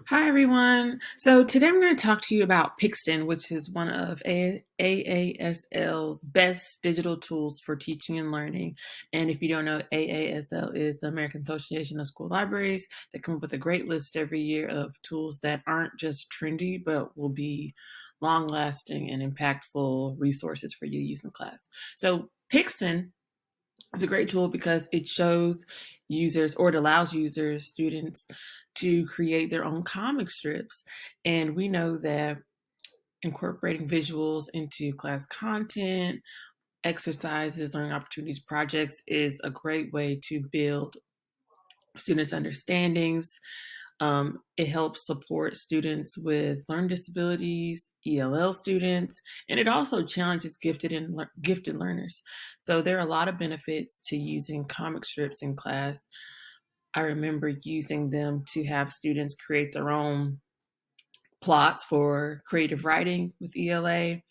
Hi, everyone. So today I'm going to talk to you about Pixton, which is one of AASL's best digital tools for teaching and learning. And if you don't know, AASL is the American Association of School Libraries. They come up with a great list every year of tools that aren't just trendy, but will be long-lasting and impactful resources for you to use in class. So Pixton it's a great tool because it shows users or it allows users, students, to create their own comic strips. And we know that incorporating visuals into class content, exercises, learning opportunities, projects is a great way to build students' understandings. It helps support students with learning disabilities, ELL students, and it also challenges gifted learners. So there are a lot of benefits to using comic strips in class. I remember using them to have students create their own plots for creative writing with ELA,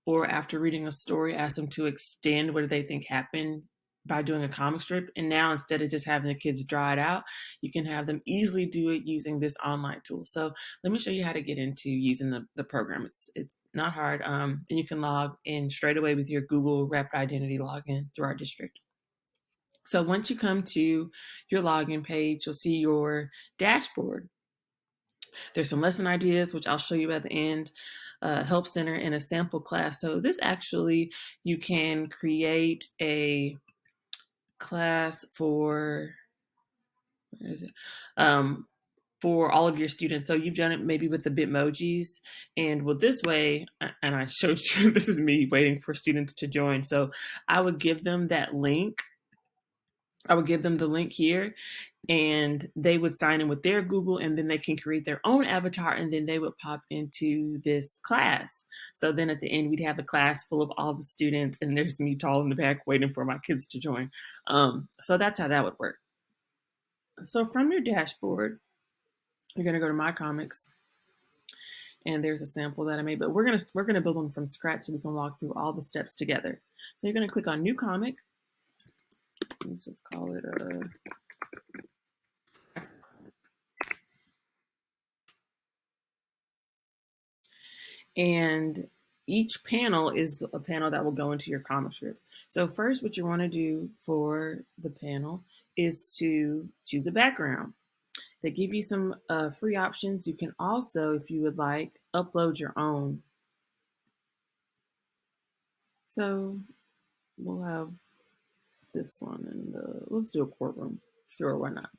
or after reading a story, ask them to extend what do they think happened by doing a comic strip. And now instead of just having the kids draw it out, you can have them easily do it using this online tool. So let me show you how to get into using the program. It's not hard. And you can log in straight away with your Google Rapid Identity login through our district. So once you come to your login page, you'll see your dashboard. There's some lesson ideas, which I'll show you at the end, help center, and a sample class. So this actually, you can create a class where is it? For all of your students. So you've done it maybe with the Bitmojis. And with this way, and I showed you, this is me waiting for students to join. So I would give them that link. I would give them the link here and they would sign in with their Google and then they can create their own avatar and then they would pop into this class. So then at the end, we'd have a class full of all the students and there's me tall in the back waiting for my kids to join. So that's how that would work. So from your dashboard, you're going to go to My Comics and there's a sample that I made, but we're going to build them from scratch so we can walk through all the steps together. So you're going to click on New Comic. Let's just call it a and each panel is a panel that will go into your comic strip. So first, what you want to do for the panel is to choose a background. They give you some free options. You can also, if you would like, upload your own. So we'll have this one, and let's do a courtroom. Sure, why not?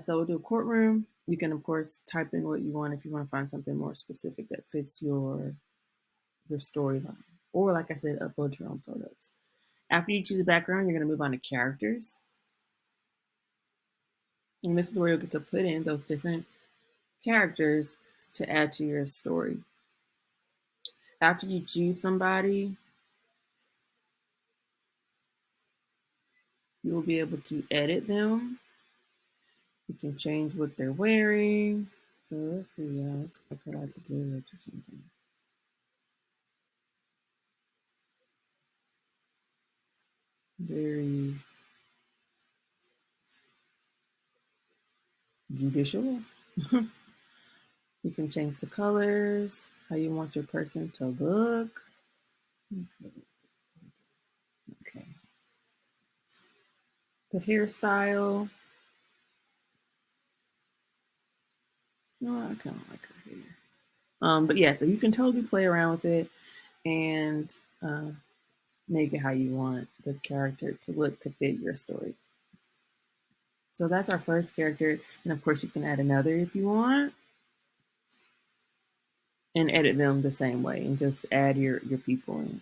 So we'll do a courtroom. You can, of course, type in what you want if you want to find something more specific that fits your storyline. Or, like I said, upload your own photos. After you choose a background, you're going to move on to characters. And this is where you'll get to put in those different characters to add to your story. After you choose somebody, you will be able to edit them. You can change what they're wearing. So let's see, let's look at like the village or something. Very judicial. You can change the colors, how you want your person to look. Okay. The hairstyle. No, I kind of like her hair. But yeah, so you can totally play around with it and make it how you want the character to look to fit your story. So that's our first character. And of course, you can add another if you want and edit them the same way and just add your people in.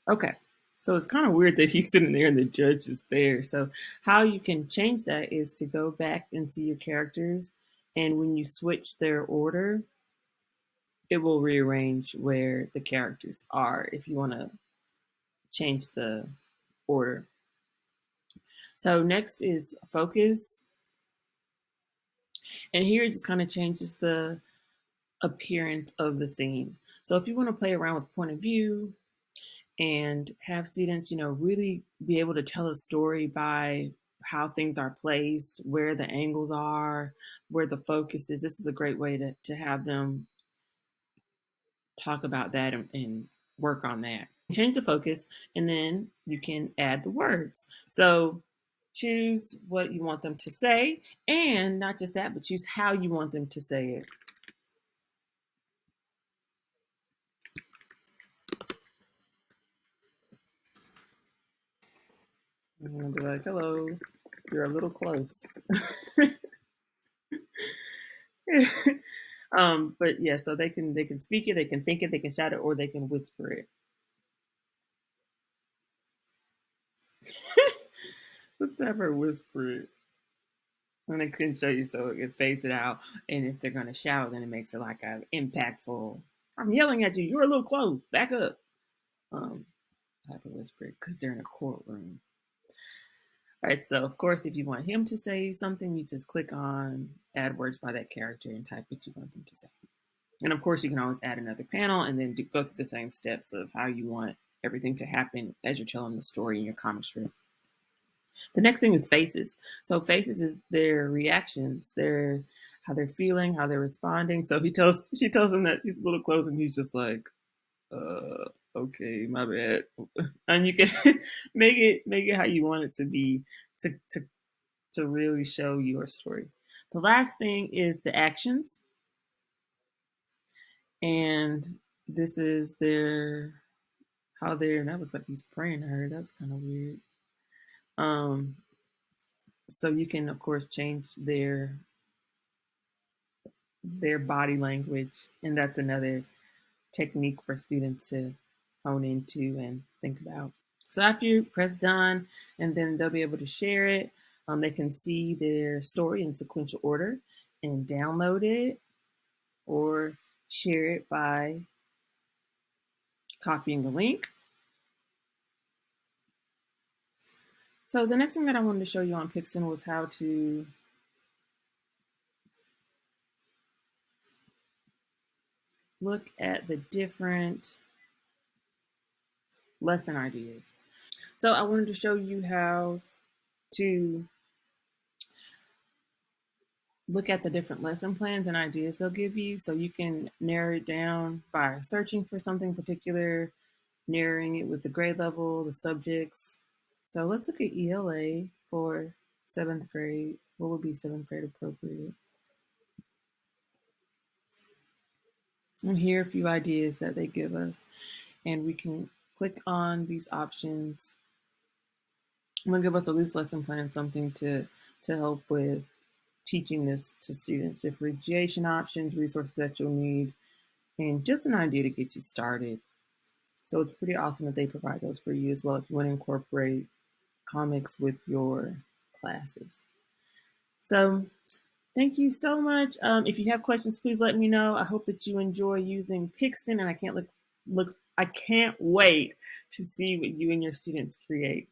Okay. So it's kind of weird that he's sitting there and the judge is there. So how you can change that is to go back into your characters. And when you switch their order, it will rearrange where the characters are if you want to change the order. So next is focus. And here it just kind of changes the appearance of the scene. So if you want to play around with point of view and have students, really be able to tell a story by how things are placed, where the angles are, where the focus is. This is a great way to have them talk about that and work on that. Change the focus, and then you can add the words. So choose what you want them to say, and not just that, but choose how you want them to say it. I'm gonna be like, "Hello, you're a little close." But yeah, so they can speak it, they can think it, they can shout it, or they can whisper it. Let's have her whisper it. And I can show you so it fades it out. And if they're gonna shout, then it makes it like a impactful. I'm yelling at you. You're a little close. Back up. Um, I have to whisper it because they're in a courtroom. All right. So of course, if you want him to say something, you just click on add words by that character and type what you want them to say. And of course, you can always add another panel and then go through the same steps of how you want everything to happen as you're telling the story in your comic strip. The next thing is faces. So faces is their reactions, their how they're feeling, how they're responding. So she tells him that he's a little close, and he's just like, okay, my bad. And you can make it how you want it to be to to to really show your story. The last thing is the actions, and this is their how they're. That looks like he's praying to her. That's kind of weird. Um, so you can of course change their body language, and that's another technique for students to hone into and think about. So after you press done, and then they'll be able to share it. They can see their story in sequential order and download it or share it by copying the link. So the next thing that I wanted to show you on Pixton was how to look at the different lesson ideas. So I wanted to show you how to look at the different lesson plans and ideas they'll give you so you can narrow it down by searching for something particular, narrowing it with the grade level, the subjects. So let's look at ELA for 7th grade. What would be 7th grade appropriate? And here are a few ideas that they give us. And we can click on these options. I'm going to give us a loose lesson plan, something to help with teaching this to students, differentiation options, resources that you'll need, and just an idea to get you started. So it's pretty awesome that they provide those for you as well if you want to incorporate comics with your classes. So thank you so much. If you have questions, please let me know. I hope that you enjoy using Pixton, and I can't wait to see what you and your students create.